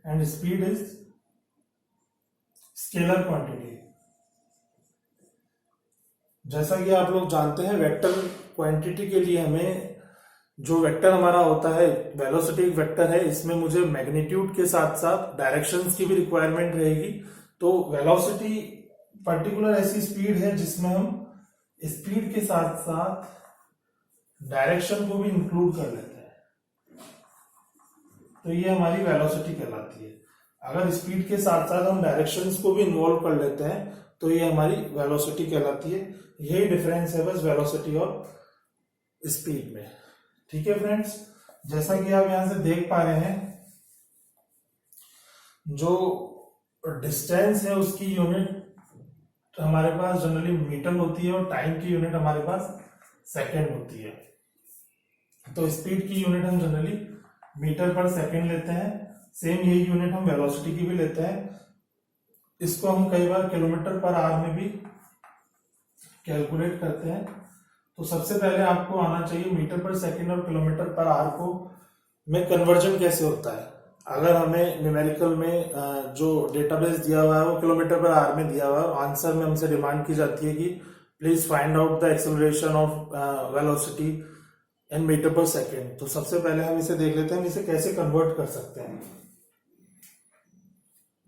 And speed is scalar quantity. जैसा कि आप लोग जानते हैं वेक्टर क्वांटिटी के लिए हमें जो वेक्टर हमारा होता है वेलोसिटी एक वेक्टर है, इसमें मुझे मैग्नीट्यूड के साथ साथ डायरेक्शंस की भी रिक्वायरमेंट रहेगी। तो वेलोसिटी पर्टिकुलर ऐसी स्पीड है जिसमें हम स्पीड के साथ साथ डायरेक्शन को भी इंक्लूड कर लेते हैं, तो ये हमारी वेलोसिटी कहलाती है। अगर स्पीड के साथ साथ हम डायरेक्शंस को भी इन्वॉल्व कर लेते हैं तो ये हमारी वेलोसिटी कहलाती है। यही डिफरेंस है बस वेलोसिटी और स्पीड में। ठीक है फ्रेंड्स, जैसा कि आप यहां से देख पा रहे हैं जो डिस्टेंस है उसकी यूनिट हमारे पास जनरली मीटर होती है और टाइम की यूनिट हमारे पास सेकंड होती है। तो स्पीड की यूनिट हम जनरली मीटर पर सेकंड लेते हैं। सेम यही यूनिट हम वेलोसिटी की भी लेते हैं। इसको हम कई बार किलोमीटर पर आवर में भी कैलकुलेट करते हैं। तो सबसे पहले आपको आना चाहिए मीटर पर सेकंड और किलोमीटर पर आवर को में कन्वर्जन कैसे होता है। अगर हमें न्यूमेरिकल में जो डेटाबेस दिया हुआ है वो किलोमीटर पर आवर में दिया हुआ है, आंसर में हमसे डिमांड की जाती है कि please find out the acceleration of velocity in metre per second. तो सबसे पहले हम इसे देख लेते हैं, हम इसे कैसे कन्वर्ट कर सकते हैं।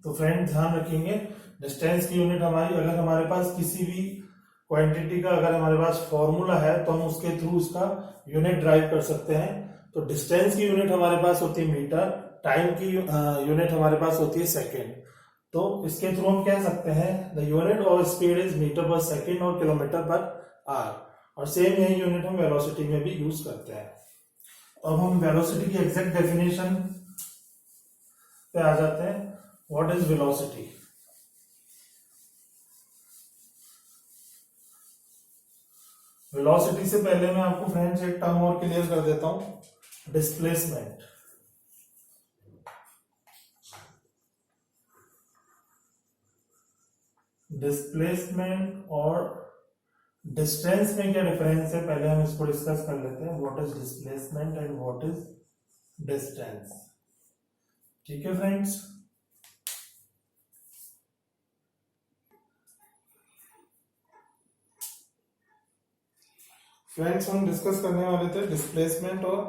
तो फ्रेंड ध्यान रखेंगे, डिस्टेंस की यूनिट हमारी, अगर हमारे पास किसी भी क्वांटिटी का अगर हमारे पास फॉर्मूला है तो हम उसके थ्रू उसका यूनिट ड्राइव कर सकते हैं। तो डिस्टेंस की यूनिट हमारे पास होती है मीटर, टाइम की यूनिट हमारे पास होती है सेकेंड। तो इसके थ्रू हम कह सकते हैं the unit of speed is metre per second और किलोमीटर पर आवर। और सेम यही यूनिट हम वेलोसिटी में भी यूज करते हैं। अब हम वेलोसिटी की एग्जैक्ट डेफिनेशन पे आ जाते हैं। What is velocity? वेलोसिटी से पहले मैं आपको फ्रेंड्स एक टर्म और क्लियर कर देता हूं, डिस्प्लेसमेंट। डिस्प्लेसमेंट और डिस्टेंस में क्या डिफरेंस है, पहले हम इसको डिस्कस कर लेते हैं। What is displacement and what is distance. ठीक है फ्रेंड्स, हम डिस्कस करने वाले थे डिस्प्लेसमेंट और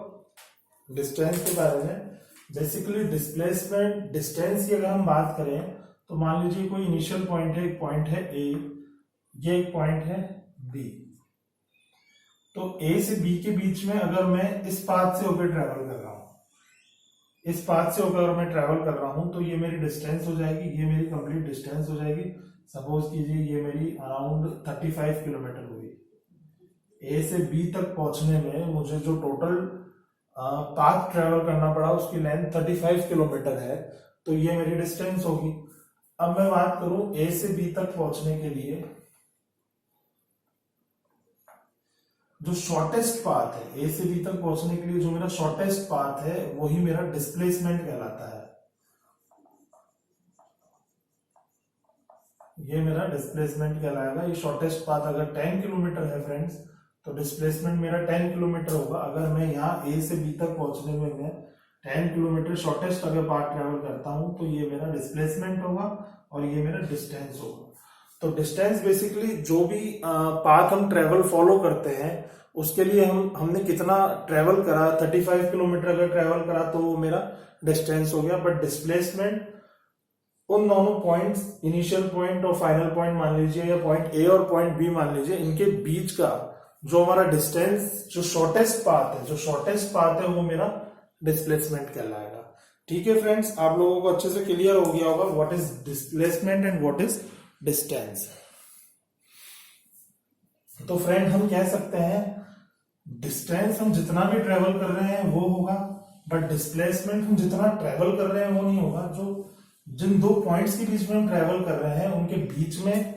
डिस्टेंस के बारे में। बेसिकली डिस्प्लेसमेंट डिस्टेंस की अगर हम बात करें तो मान लीजिए कोई इनिशियल पॉइंट है, एक पॉइंट है ए, ये एक पॉइंट है बी। तो ए से बी के बीच में अगर मैं इस पाथ से होकर ट्रेवल कर रहा हूं, इस पाथ से होकर मैं ट्रेवल कर रहा हूं तो ये मेरी डिस्टेंस हो जाएगी, ये मेरी कंप्लीट डिस्टेंस हो जाएगी। सपोज कीजिए ये मेरी अराउंड 35 किलोमीटर हुई। ए से बी तक पहुंचने में मुझे जो टोटल पाथ ट्रेवल करना पड़ा उसकी लेंथ 35 किलोमीटर है, तो ये मेरी डिस्टेंस होगी। अब मैं बात करूं ए से बी तक पहुंचने के लिए जो शॉर्टेस्ट पाथ है, ए से बी तक पहुंचने के लिए जो मेरा शॉर्टेस्ट पाथ है वही मेरा डिस्प्लेसमेंट कहलाता है। ये मेरा डिस्प्लेसमेंट कहलाएगा। ये शॉर्टेस्ट पाथ अगर 10 किलोमीटर है फ्रेंड्स तो डिस्प्लेसमेंट मेरा 10 किलोमीटर होगा। अगर मैं यहाँ ए से बी तक पहुंचने में मैं 10 किलोमीटर शॉर्टेस्ट अगर पाथ ट्रेवल करता हूं तो ये मेरा डिस्प्लेसमेंट होगा और ये मेरा डिस्टेंस होगा। तो डिस्टेंस बेसिकली जो भी पाथ हम ट्रेवल फॉलो करते हैं उसके लिए हमने कितना ट्रेवल करा, 35 किलोमीटर अगर ट्रेवल करा तो वो मेरा डिस्टेंस हो गया। बट डिस्प्लेसमेंट उन दोनों पॉइंट्स, इनिशियल पॉइंट और फाइनल पॉइंट मान लीजिए या पॉइंट ए और पॉइंट बी मान लीजिए, इनके बीच का जो हमारा डिस्टेंस, जो शॉर्टेस्ट पाथ है वो मेरा डिस्प्लेसमेंट कहलाएगा। ठीक है फ्रेंड्स, आप लोगों को अच्छे से क्लियर हो गया होगा what is displacement and what is distance. तो फ्रेंड हम कह सकते हैं डिस्टेंस हम जितना भी ट्रेवल कर रहे हैं वो होगा, बट डिस्प्लेसमेंट हम जितना ट्रेवल कर रहे हैं वो नहीं होगा। जो जिन दो पॉइंट्स के बीच में हम ट्रेवल कर रहे हैं उनके बीच में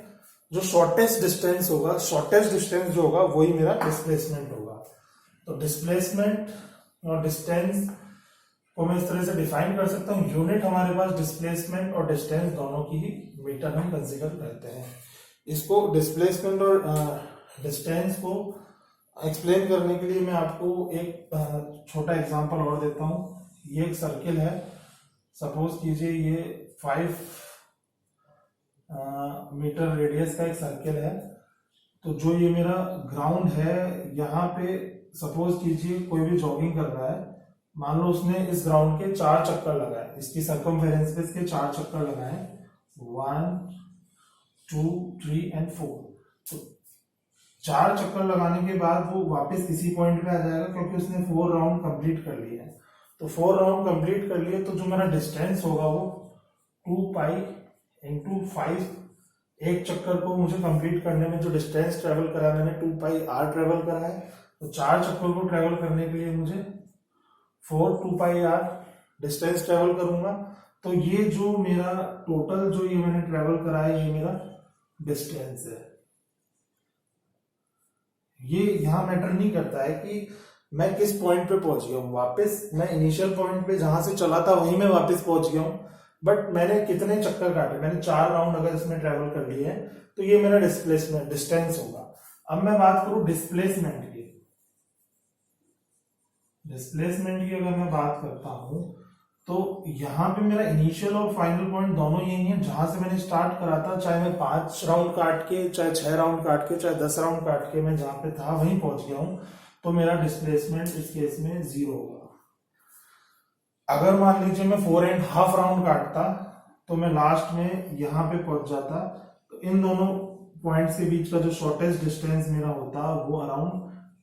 जो शॉर्टेस्ट डिस्टेंस होगा, शॉर्टेस्ट डिस्टेंस जो होगा वही मेरा डिस्प्लेसमेंट होगा। तो डिस्प्लेसमेंट और डिस्टेंस को मैं इस तरह से डिफाइन कर सकता हूँ। यूनिट हमारे पास डिस्प्लेसमेंट और डिस्टेंस दोनों की ही मीटर हम कंसीडर करते हैं। इसको डिस्प्लेसमेंट और डिस्टेंस को एक्सप्लेन करने के लिए मैं आपको एक छोटा एग्जांपल और देता हूँ। ये एक सर्किल है सपोज कीजिए ये 5 मीटर रेडियस का एक सर्किल है। तो जो ये मेरा ग्राउंड है, यहाँ पे सपोज कीजिए कोई भी जॉगिंग कर रहा है, मान लो उसने इस ग्राउंड के 4 चक्कर लगाए, इसकी सर्कमफेरेंस पे इसके 4 चक्कर लगाए, 1 2 3 एंड 4। तो 4 चक्कर लगाने के बाद वो वापस इसी पॉइंट पे आ जाएगा, क्योंकि उसने 4 राउंड कंप्लीट कर लिए हैं। तो 4 राउंड कंप्लीट कर लिए, तो जो मेरा डिस्टेंस होगा वो 2 पाई इंटू 5। एक चक्कर को मुझे कंप्लीट करने में जो डिस्टेंस ट्रेवल करा मैंने 2 पाई आर ट्रेवल करा है, तो 4 चक्कर को ट्रेवल करने के लिए मुझे 2 पाई आर डिस्टेंस ट्रेवल करूंगा। तो ये जो मेरा टोटल जो ये मैंने ट्रेवल करा है, ये मेरा डिस्टेंस है। ये यहां मैटर नहीं करता है कि मैं किस पॉइंट पे पहुंच गया हूं, वापस मैं इनिशियल पॉइंट पे जहां से चला था वहीं मैं वापस पहुंच गया हूं, बट मैंने कितने चक्कर काटे, मैंने 4 राउंड अगर इसमें ट्रेवल कर लिए हैं, तो ये मेरा डिस्प्लेसमेंट डिस्टेंस होगा। अब मैं बात करूं डिस्प्लेसमेंट की। डिस्प्लेसमेंट की अगर मैं बात करता हूं, तो यहां पे मेरा इनिशियल और फाइनल पॉइंट दोनों यही है जहां से मैंने स्टार्ट करा था। चाहे मैं 5 राउंड काट के, चाहे 6 राउंड काट के, चाहे 10 राउंड काट के मैं जहां पे था वहीं पहुंच गया हूं, तो मेरा डिस्प्लेसमेंट इस केस में 0 होगा। अगर मान लीजिए मैं 4.5 राउंड काटता, तो मैं लास्ट में यहां पे पहुंच जाता। तो इन दोनों पॉइंट्स के बीच का जो शॉर्टेस्ट डिस्टेंस मेरा होता वो अराउंड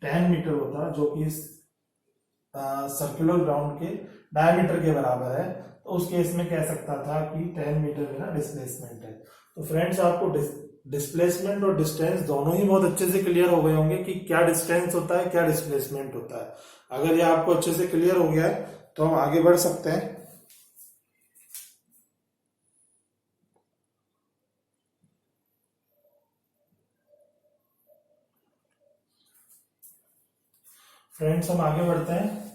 10 मीटर होता, जो कि इस सर्कुलर ग्राउंड के डायमीटर के बराबर है। तो उस केस में कह सकता था कि 10 मीटर मेरा डिस्प्लेसमेंट है। तो फ्रेंड्स, आपको डिस्प्लेसमेंट और डिस्टेंस दोनों ही बहुत अच्छे से क्लियर हो गए होंगे कि क्या डिस्टेंस होता है, क्या डिस्प्लेसमेंट होता है। अगर ये आपको अच्छे से क्लियर हो गया है तो हम आगे बढ़ सकते हैं। फ्रेंड्स, हम आगे बढ़ते हैं।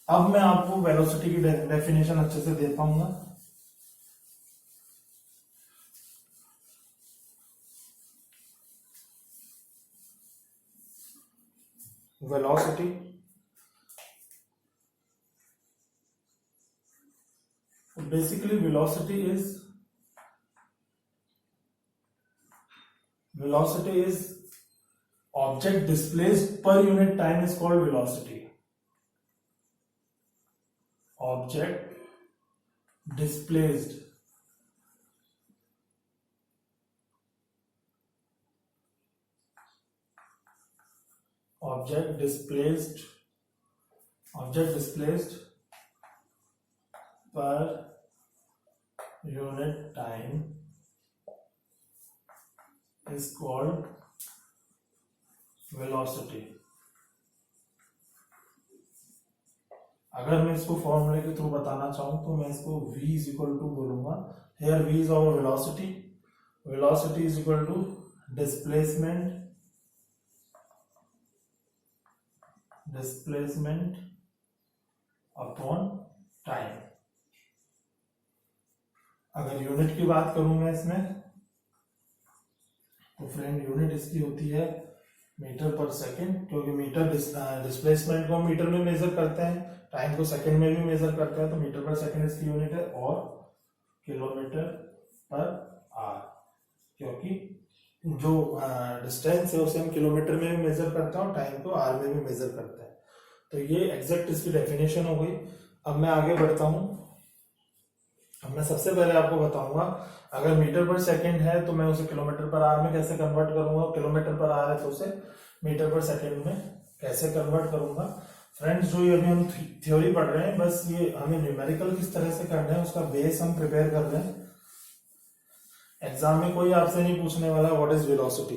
अब मैं आपको वेलोसिटी की डेफिनेशन अच्छे से दे पाऊंगा। Velocity basically velocity is object displaced per unit time is called velocity. Object displaced per unit time is called velocity. अगर मैं इसको फॉर्मूले के थ्रू बताना चाहूं तो मैं इसको v इज इक्वल टू बोलूंगा। Here v is our velocity. Velocity is equal to displacement upon time. अगर यूनिट की बात करूं मैं इसमें, तो फ्रेंड यूनिट इसकी होती है मीटर पर सेकंड, क्योंकि मीटर डिस्प्लेसमेंट को हम मीटर में मेजर करते हैं, टाइम को सेकंड में भी मेजर करते हैं, तो मीटर पर सेकंड इसकी यूनिट है, और किलोमीटर पर आवर, क्योंकि जो डिस्टेंस है उसे हम किलोमीटर में भी मेजर करते हैं और टाइम को आवर में भी मेजर करते हैं। तो ये एग्जैक्ट इसकी डेफिनेशन हो गई। अब मैं आगे बढ़ता हूं। अब मैं सबसे पहले आपको बताऊंगा, अगर मीटर पर सेकंड है तो मैं उसे किलोमीटर पर आवर में कैसे कन्वर्ट करूंगा, किलोमीटर पर आवर है तो उसे मीटर पर सेकंड में कैसे कन्वर्ट करूंगा। फ्रेंड्स, जो ये अभी हम थ्योरी पढ़ रहे हैं, बस ये हमें न्यूमेरिकल किस तरह से करना है उसका बेस हम प्रिपेयर कर रहे हैं। एग्जाम में कोई आपसे नहीं पूछने वाला व्हाट इज वेलोसिटी।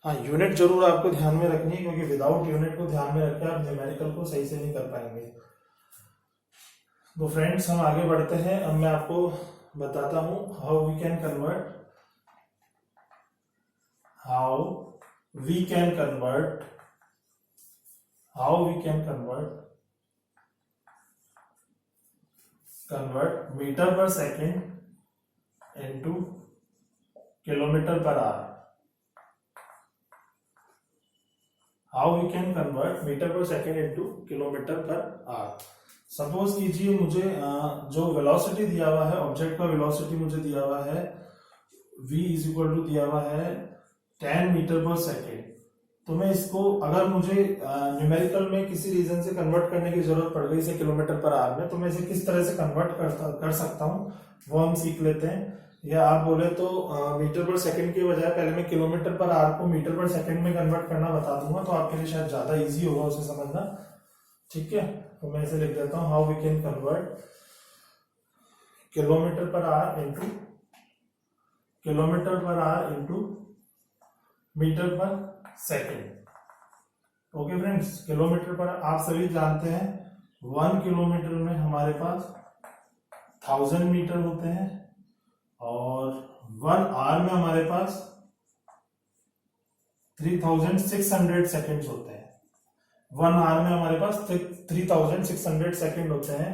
हाँ, यूनिट जरूर आपको ध्यान में रखनी है, क्योंकि विदाउट यूनिट को ध्यान में रखकर आप न्यूमेरिकल को सही से नहीं कर पाएंगे। तो फ्रेंड्स, हम आगे बढ़ते हैं। अब मैं आपको बताता हूं how we can convert metre per second into kilometre per hour. How we can convert metre per second into kilometre per hour. Suppose कीजिए मुझे जो वेलोसिटी दिया हुआ है, ऑब्जेक्ट का वेलोसिटी मुझे दिया हुआ है v इज इक्वल टू दिया हुआ है 10 मीटर पर सेकेंड। तो मैं इसको अगर मुझे न्यूमेरिकल में किसी रीजन से कन्वर्ट करने की जरूरत पड़ गई इसे किलोमीटर पर आवर में, तो मैं इसे किस तरह से कन्वर्ट कर सकता हूँ वो हम सीख लेते हैं। या आप बोले तो मीटर पर सेकंड के बजाय पहले मैं किलोमीटर पर आवर को मीटर पर सेकंड में कन्वर्ट करना बता दूंगा, तो आपके लिए शायद ज्यादा इजी होगा उसे समझना। ठीक है, तो मैं इसे लिख देता हूँ, how we can convert kilometre per hour into metre per second. Okay friends, kilometre per आप सभी जानते हैं 1 किलोमीटर में हमारे पास 1000 मीटर होते हैं और 1 आवर में हमारे पास 3600 सेकेंड्स होते हैं। 1 आवर में हमारे पास 3600 सेकेंड होते हैं।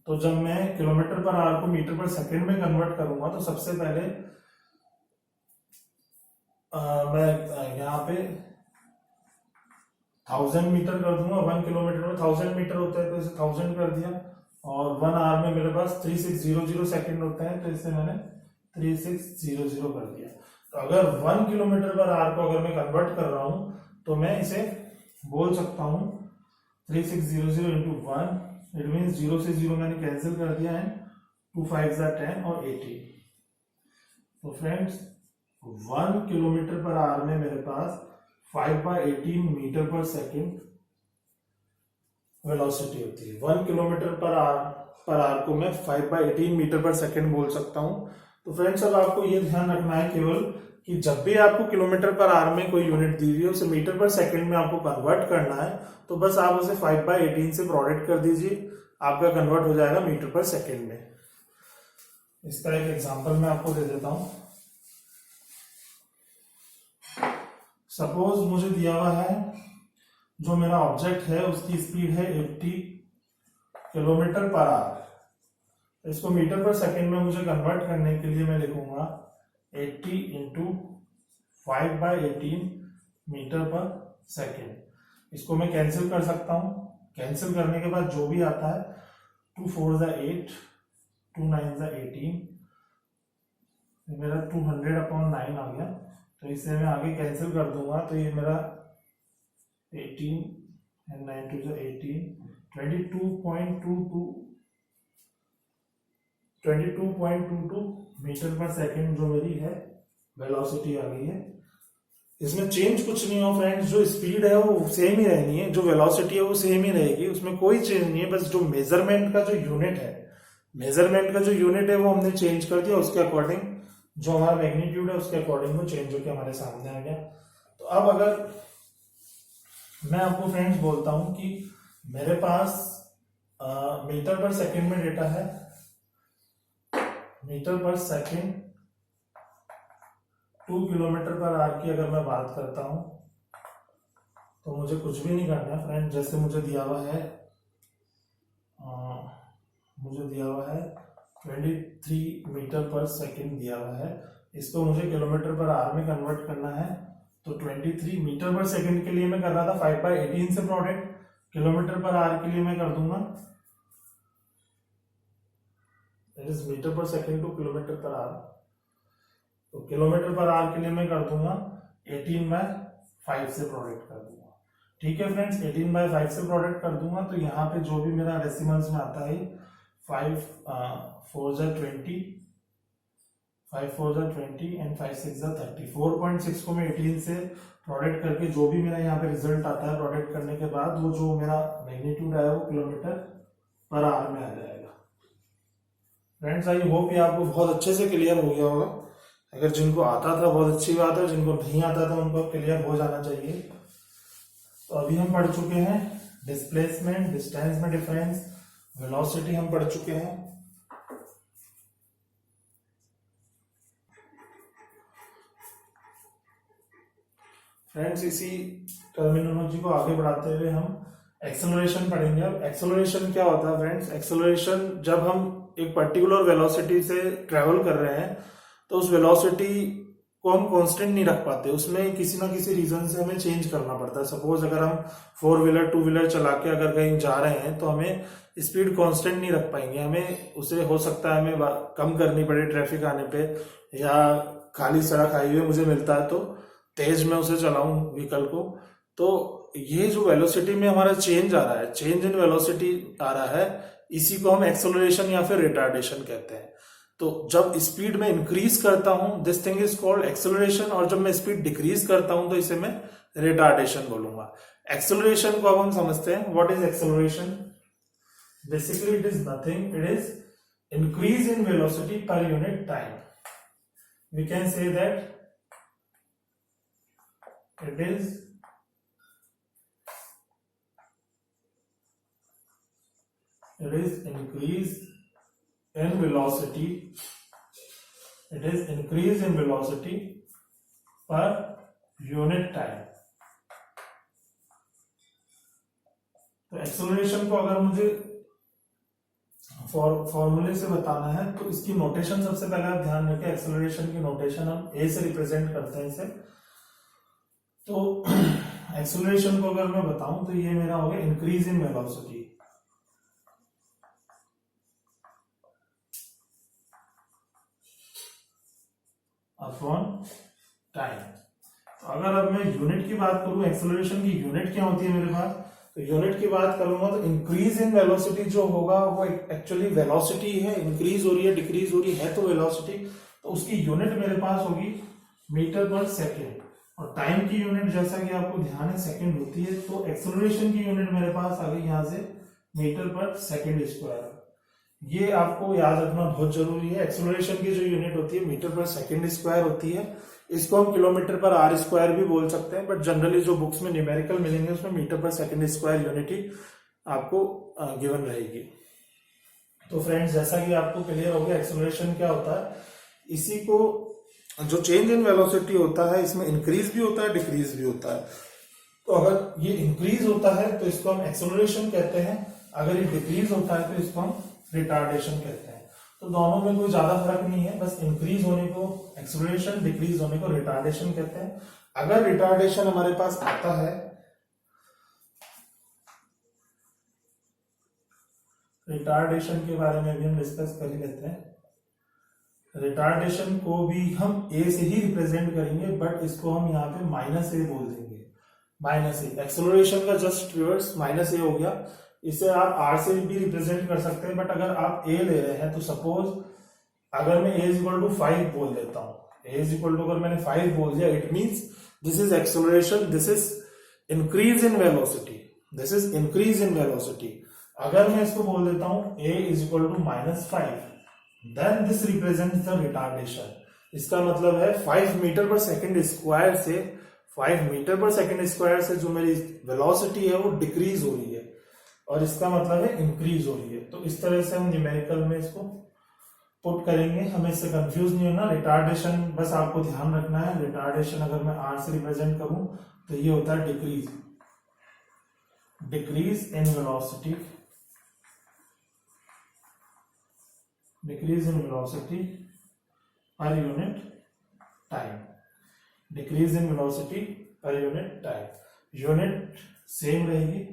तो जब मैं किलोमीटर पर आवर को मीटर पर सेकेंड में कन्वर्ट करूंगा तो सबसे पहले मैं यहाँ पे 1000 मीटर कर दूंगा। 1 किलोमीटर में 1000 मीटर होता है तो इसे 1000 कर दिया, और 1 आवर में मेरे पास 3600 सेकेंड होता है तो इसे मैंने 3600 कर दिया। तो अगर 1 किलोमीटर पर आवर को अगर मैं कन्वर्ट कर रहा हूं तो मैं इसे बोल सकता हूं 3600 इंटू 1, इट मीन 0 से 0 मैंने कैंसिल कर दिया है, 2 5 10 और 80। तो फ्रेंड्स 1 किलोमीटर पर आवर में मेरे पास 5/18 मीटर पर सेकेंड वेलोसिटी होती है। 1 किलोमीटर पर आवर को मैं 5/18 मीटर पर सेकेंड बोल सकता हूं। तो फ्रेंड्स अब आपको ये ध्यान रखना है केवल कि जब भी आपको किलोमीटर पर आवर में कोई यूनिट दी हुई है उसे मीटर पर सेकंड में आपको कन्वर्ट करना है, तो बस आप उसे 5/18 से प्रोडक्ट कर दीजिए, आपका कन्वर्ट हो जाएगा मीटर पर सेकंड में। इसका एक एग्जांपल मैं आपको दे देता हूं। सपोज मुझे दिया हुआ है जो मेरा ऑब्जेक्ट है उसकी स्पीड है 80 किलोमीटर पर आवर। इसको मीटर पर सेकंड में मुझे कन्वर्ट करने के लिए मैं लिखूंगा 80 इंटू 5/18 मीटर पर सेकेंड। इसको मैं कैंसिल कर सकता हूं। कैंसिल करने के बाद जो भी आता है 2 4 8, 2 9 18, मेरा 200/9 आ गया। तो इसे मैं आगे कैंसिल कर दूंगा तो ये मेरा 18 and 9 2 18, 22.22 मीटर पर सेकंड जो मेरी है वेलोसिटी आ गई है। इसमें चेंज कुछ नहीं हो फ्रेंड्स, जो स्पीड है वो सेम ही रहनी है, जो वेलोसिटी है वो सेम ही रहेगी, उसमें कोई चेंज नहीं है। बस जो मेजरमेंट का जो यूनिट है वो हमने चेंज कर दिया, उसके अकॉर्डिंग जो हमारा मैग्नीट्यूड है उसके अकॉर्डिंग वो चेंज होकर हमारे सामने आ गया। तो अब अगर मैं आपको फ्रेंड्स बोलता हूं कि मेरे पास मीटर पर सेकंड में डेटा है, metre per second 2 kilometre per our की अगर मैं बात करता हूं तो मुझे कुछ भी नहीं करना है फ्रेंड। जैसे मुझे दिया हुआ है 23 मीटर पर सेकंड दिया हुआ है, इसको मुझे किलोमीटर पर आवर में कन्वर्ट करना है। तो 23 मीटर पर सेकंड के लिए मैं कर रहा था 5/18 से प्रोडक्ट, किलोमीटर पर आवर के लिए मैं कर दूंगा metre per second two kilometre per our. तो किलोमीटर पर आवर के लिए मैं कर दूंगा 18/5 से प्रोडक्ट कर दूंगा। ठीक है फ्रेंड्स, 18/5 से प्रोडक्ट कर दूंगा तो यहाँ पे जो भी मेरा डेसिमल्स में आता है 5 4 20, 5 4 20 एंड 5 6 30। 4.6 को मैं 18 से प्रोडक्ट करके जो भी मेरा यहाँ पे रिजल्ट आता है प्रोडक्ट करने के बाद वो जो मेरा मैग्नीट्यूड है वो किलोमीटर पर आवर में आ जाएगा। फ्रेंड्स आई होप ये आपको बहुत अच्छे से क्लियर हो गया होगा। अगर जिनको आता था बहुत अच्छी बात है, जिनको नहीं आता था उनको क्लियर हो जाना चाहिए। तो अभी हम पढ़ चुके हैं डिस्प्लेसमेंट, डिस्टेंस में डिफरेंस, वेलोसिटी हम पढ़ चुके हैं। फ्रेंड्स इसी टर्मिनोलॉजी को आगे बढ़ाते हुए हम एक्सेलरेशन पढ़ेंगे। अब एक्सेलरेशन क्या होता है फ्रेंड्स? एक्सेलरेशन जब हम एक पर्टिकुलर वेलोसिटी से ट्रेवल कर रहे हैं तो उस वेलोसिटी को हम कांस्टेंट नहीं रख पाते, उसमें किसी ना किसी रीजन से हमें चेंज करना पड़ता है। सपोज अगर हम 4 व्हीलर 2 व्हीलर चला के अगर कहीं जा रहे हैं तो हमें स्पीड कांस्टेंट नहीं रख पाएंगे, हमें उसे हो सकता है हमें कम करनी पड़े ट्रैफिक आने पे, या खाली सड़क हाईवे मुझे मिलता है तो तेज में उसे चलाऊं व्हीकल को। तो ये जो वेलोसिटी में हमारा चेंज आ रहा है, चेंज इन वेलोसिटी आ रहा है, इसी को हम एक्सेलरेशन या फिर रिटार्डेशन कहते हैं। तो जब स्पीड में इंक्रीज करता हूं this thing is called acceleration, और जब मैं स्पीड डिक्रीज करता हूं तो इसे मैं रिटार्डेशन बोलूंगा। एक्सेलरेशन को अब हम समझते हैं, what is acceleration. Basically it is nothing, it is increase in velocity per unit time. We can say that it is increase in velocity, it is increase in velocity per unit time। तो acceleration को अगर मुझे फॉर्मूले से बताना है तो इसकी नोटेशन सबसे पहले आप ध्यान रखें। एक्सेलरेशन की नोटेशन हम ए से रिप्रेजेंट करते हैं इसे। तो एक्सेलरेशन को अगर मैं बताऊं तो ये मेरा हो गया increase in velocity, upon time. तो अगर अब मैं यूनिट की बात करूं, एक्सेलरेशन की यूनिट क्या होती है मेरे पास, तो यूनिट की बात करूंगा तो इंक्रीज इन वेलोसिटी जो होगा वो एक्चुअली वेलोसिटी है, इंक्रीज हो रही है डिक्रीज हो रही है तो वेलोसिटी, तो उसकी यूनिट मेरे पास होगी मीटर पर सेकेंड। और टाइम की यूनिट जैसा कि आपको ध्यान है सेकंड होती है, तो एक्सेलरेशन की यूनिट मेरे पास आ गई यहां से मीटर पर सेकंड स्क्वायर। ये आपको याद रखना बहुत जरूरी है। एक्सेलरेशन की जो यूनिट होती है मीटर पर सेकंड स्क्वायर होती है, इसको हम किलोमीटर पर आर स्क्वायर भी बोल सकते हैं, बट जनरली जो बुक्स में न्यूमेरिकल मिलेंगे उसमें metre per second square unit ही आपको गिवन रहेगी। तो फ्रेंड्स जैसा कि आपको क्लियर हो गया एक्सेलरेशन क्या होता है, इसी को जो चेंज इन वेलोसिटी होता है इसमें इंक्रीज भी होता है डिक्रीज भी होता है। तो अगर ये इंक्रीज होता है तो इसको हम एक्सेलरेशन कहते हैं, अगर ये डिक्रीज होता है तो इसको हम रिटार्डेशन कहते हैं। तो दोनों में कोई ज्यादा फर्क नहीं है, बस इंक्रीज होने को एक्सेलरेशन, डिक्रीज होने को रिटार्डेशन कहते हैं। अगर रिटार्डेशन हमारे पास आता है, रिटार्डेशन के बारे में भी हम डिस्कस कर लेते हैं। रिटार्डेशन को भी हम ए से ही रिप्रेजेंट करेंगे, बट इसको हम यहाँ पे माइनस ए बोल देंगे। माइनस ए एक्सेलरेशन का जस्ट रिवर्स माइनस ए हो गया। इसे आप आर से भी रिप्रेजेंट कर सकते हैं, बट अगर आप ए ले रहे हैं तो सपोज अगर मैं ए इज इक्वल टू 5 बोल देता हूं, ए इज इक्वल टू अगर मैंने 5 बोल दिया, it means this is acceleration, this is increase in velocity, this is increase in velocity. अगर मैं इसको बोल देता हूं a is equal to -5, then this represents the retardation. इसका मतलब है 5 मीटर पर सेकंड स्क्वायर से, 5 मीटर पर सेकंड स्क्वायर से जो मेरी वेलोसिटी है वो डिक्रीज हो रही है, और इसका मतलब है इंक्रीज हो रही है। तो इस तरह से हम न्यूमेरिकल में इसको पुट करेंगे, हमें इससे कंफ्यूज नहीं होना। रिटार्डेशन बस आपको ध्यान रखना है, रिटार्डेशन अगर मैं आर से रिप्रेजेंट करूं तो ये होता है decrease, decrease in velocity, decrease in velocity per unit time, decrease in velocity per unit time. Unit same रहेगी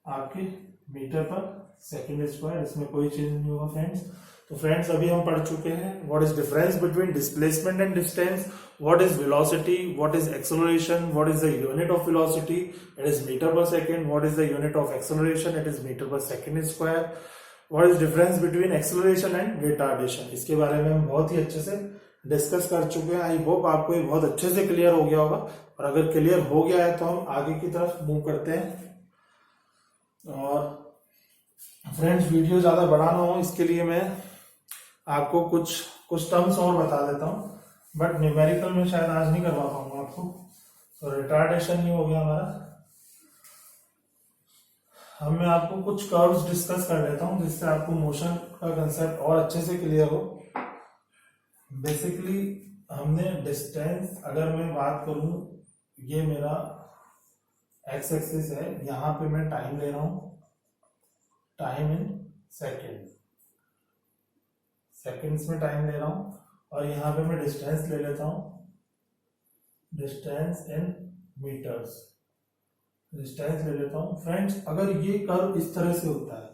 आपकी मीटर पर सेकंड स्क्वायर, इसमें कोई चेंज नहीं होगा फ्रेंड्स। तो फ्रेंड्स अभी हम पढ़ चुके हैं what is difference between displacement and distance, what is velocity, what is acceleration, what is the unit of velocity, it is metre per second, what is the unit of acceleration, it is metre per second square, what is difference between acceleration and retardation. इसके बारे में हम बहुत ही अच्छे से discuss कर चुके हैं। आई होप आपको ये बहुत अच्छे से क्लियर हो गया होगा, और अगर क्लियर हो गया है तो हम आगे की तरफ मूव करते हैं। और फ्रेंड्स वीडियो ज्यादा बड़ा ना हो इसके लिए मैं आपको कुछ टर्म्स और बता देता हूं, बट न्यूमेरिकल में शायद आज नहीं करवा पाऊंगा आपको। तो रिटार्डेशन ही हो गया हमारा। हम मैं आपको कुछ कर्व्स डिस्कस कर लेता हूं जिससे आपको मोशन का कंसेप्ट और अच्छे से क्लियर हो। बेसिकली हमने डिस्टेंस, अगर मैं बात करूं, ये मेरा एक्स एक्सिस है, यहां पे मैं टाइम ले रहा हूं, टाइम इन सेकेंड, सेकेंड्स में टाइम ले रहा हूं, और यहां पे मैं डिस्टेंस ले लेता हूं डिस्टेंस इन मीटर्स, डिस्टेंस ले लेता हूं फ्रेंड्स। अगर ये कर्व इस तरह से होता है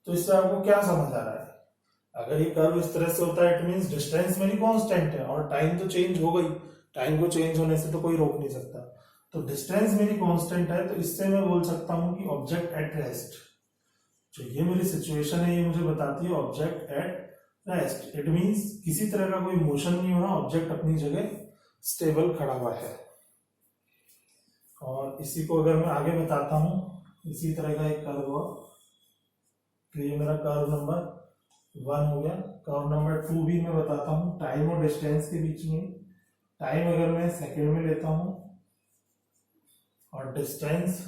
तो इससे आपको क्या समझ आ रहा है? अगर ये कर्व इस तरह से होता है इट मींस डिस्टेंस मेरी कांस्टेंट है और टाइम तो चेंज हो गई, टाइम को चेंज होने से तो कोई रोक नहीं सकता। तो डिस्टेंस मेरी कांस्टेंट है, तो इससे मैं बोल सकता हूं कि ऑब्जेक्ट एट रेस्ट, जो ये मेरी सिचुएशन है ये मुझे बताती है object at rest. It means किसी तरह का कोई मोशन नहीं हो रहा, ऑब्जेक्ट अपनी जगह स्टेबल खड़ा हुआ है। और इसी को अगर मैं आगे बताता हूं, इसी तरह का एक कर्व हुआ, तो ये मेरा कर्व नंबर 1 हो गया। कर्व नंबर 2 भी मैं बताता हूँ, टाइम और डिस्टेंस के बीच में। टाइम अगर मैं सेकेंड में लेता हूँ और डिस्टेंस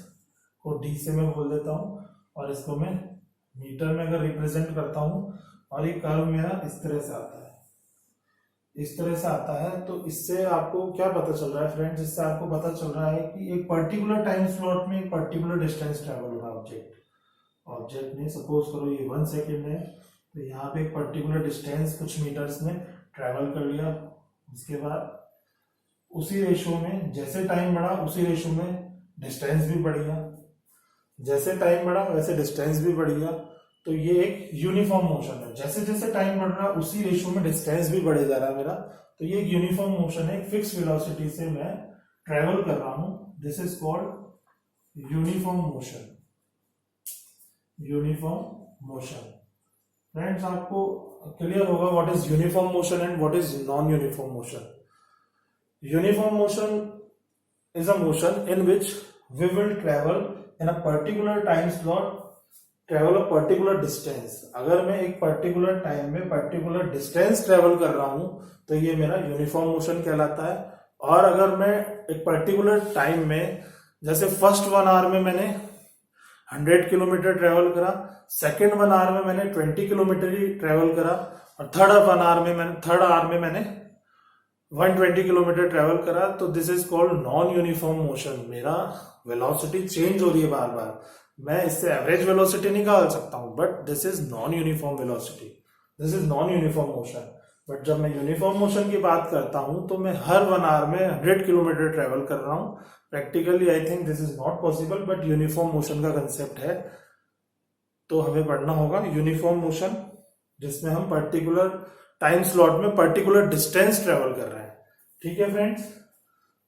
को डी से मैं बोल देता हूँ और इसको मैं मीटर में अगर रिप्रेजेंट करता हूँ, और ये कर्व मेरा इस तरह से आता है, इस तरह से आता है। तो इससे आपको क्या पता चल रहा है फ्रेंड्स? इससे आपको पता चल रहा है कि एक पर्टिकुलर टाइम स्लॉट में एक पर्टिकुलर डिस्टेंस ट्रेवल हो रहा है ऑब्जेक्ट ने। सपोज करो ये 1 सेकेंड है, तो यहाँ पे एक पर्टिकुलर डिस्टेंस कुछ मीटर्स में ट्रेवल कर लिया। उसके बाद उसी रेशो में जैसे टाइम बढ़ा उसी रेशो में डिस्टेंस भी बढ़ गया, जैसे टाइम बढ़ा वैसे डिस्टेंस भी बढ़ गया। तो ये एक यूनिफॉर्म मोशन है, जैसे जैसे टाइम बढ़ रहा है उसी रेशो में डिस्टेंस भी बढ़े जा रहा है मेरा। तो ये एक यूनिफॉर्म मोशन है, फिक्स वेलोसिटी से मैं ट्रेवल कर रहा हूं। This is called uniform motion, uniform motion. Friends आपको क्लियर होगा what is uniform motion and what is non uniform motion. Uniform motion is a motion in which we will travel in a particular time slot, travel a particular distance। अगर मैं एक particular time में particular distance travel कर रहा हूं तो ये मेरा यूनिफॉर्म मोशन कहलाता है। और अगर मैं एक पर्टिकुलर टाइम में, जैसे फर्स्ट 1 आवर में मैंने 100 किलोमीटर ट्रेवल करा, सेकेंड 1 आवर में मैंने 20 किलोमीटर ही ट्रेवल करा, और थर्ड आवर में मैंने 120 किलोमीटर ट्रेवल करा, तो this is called non uniform motion. मेरा वेलोसिटी चेंज हो रही है बार बार, मैं इससे एवरेज वेलोसिटी निकाल सकता हूं, but this is non uniform velocity, this is non uniform motion. But जब मैं यूनिफॉर्म मोशन की बात करता हूं तो मैं हर 1 आवर में 100 किलोमीटर ट्रेवल कर रहा हूं। Practically I think this is not possible, but uniform motion का कंसेप्ट है, तो हमें पढ़ना होगा यूनिफॉर्म मोशन, जिसमें हम पर्टिकुलर टाइम स्लॉट में पर्टिकुलर डिस्टेंस ट्रेवल कर रहे हैं। ठीक है फ्रेंड्स,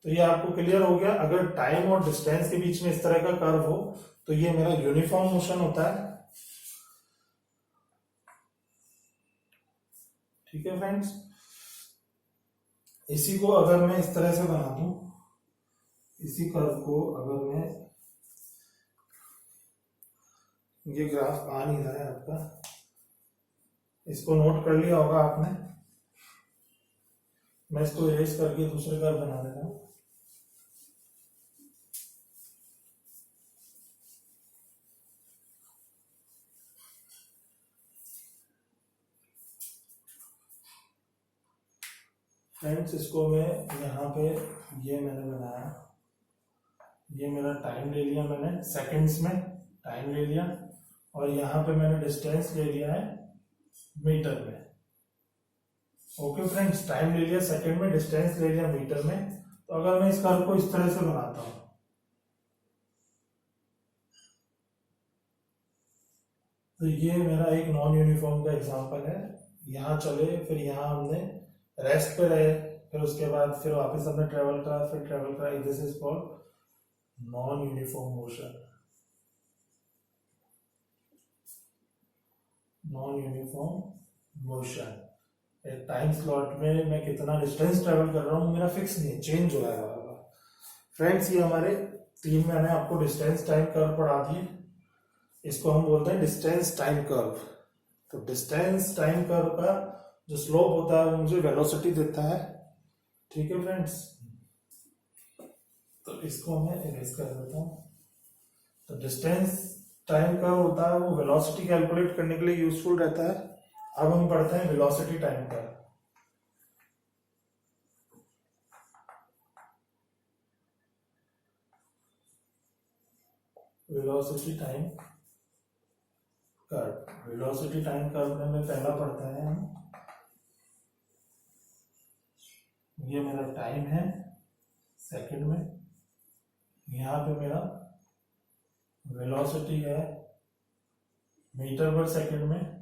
तो ये आपको क्लियर हो गया। अगर टाइम और डिस्टेंस के बीच में इस तरह का कर्व हो तो ये मेरा यूनिफॉर्म मोशन होता है। ठीक है फ्रेंड्स, इसी को अगर मैं इस तरह से बना दूं, इसी कर्व को अगर मैं, ये ग्राफ आ नहीं रहा है आपका, इसको नोट कर लिया होगा आपने, मैं इसको इरेज करके दूसरे कर्व बना देता हूं। फ्रेंड्स इसको मैं यहाँ पे, ये मैंने बनाया, ये मेरा टाइम ले लिया मैंने सेकंड्स में, टाइम ले लिया, और यहाँ पे मैंने डिस्टेंस ले लिया है मीटर में। ओके फ्रेंड्स, टाइम ले लिया सेकंड में, डिस्टेंस ले लिया मीटर में। तो अगर मैं इस कर्व को इस तरह से बनाता हूं, तो ये मेरा एक नॉन यूनिफॉर्म का एग्जांपल है। यहाँ चले, फिर यहाँ हमने रेस्ट पे रहे, फिर उसके बाद फिर वापस हमने ट्रेवल करा, फिर ट्रेवल करा। This is called non uniform motion, non uniform motion. एक टाइम स्लॉट में मैं कितना डिस्टेंस ट्रेवल कर रहा हूँ मेरा फिक्स नहीं है, चेंज हो रहा है। फ्रेंड्स ये हमारे 3 मैंने आपको डिस्टेंस टाइम कर्व पढ़ा दिए, इसको हम बोलते हैं डिस्टेंस टाइम कर्व। तो डिस्टेंस टाइम कर्व का जो स्लोप होता है वो मुझे वेलोसिटी देता है। ठीक है फ्रेंड्स, तो इसको मैं इरेज कर देता हूं। तो डिस्टेंस टाइम कर्व होता है वो वेलोसिटी कैलकुलेट करने के लिए यूजफुल रहता है। अब हम पढ़ते हैं velocity time curve. Velocity time curve, velocity time curve में पहला पढ़ते हैं हम, ये मेरा टाइम है, सेकंड में, यहाँ पे मेरा वेलोसिटी है मीटर पर सेकंड में,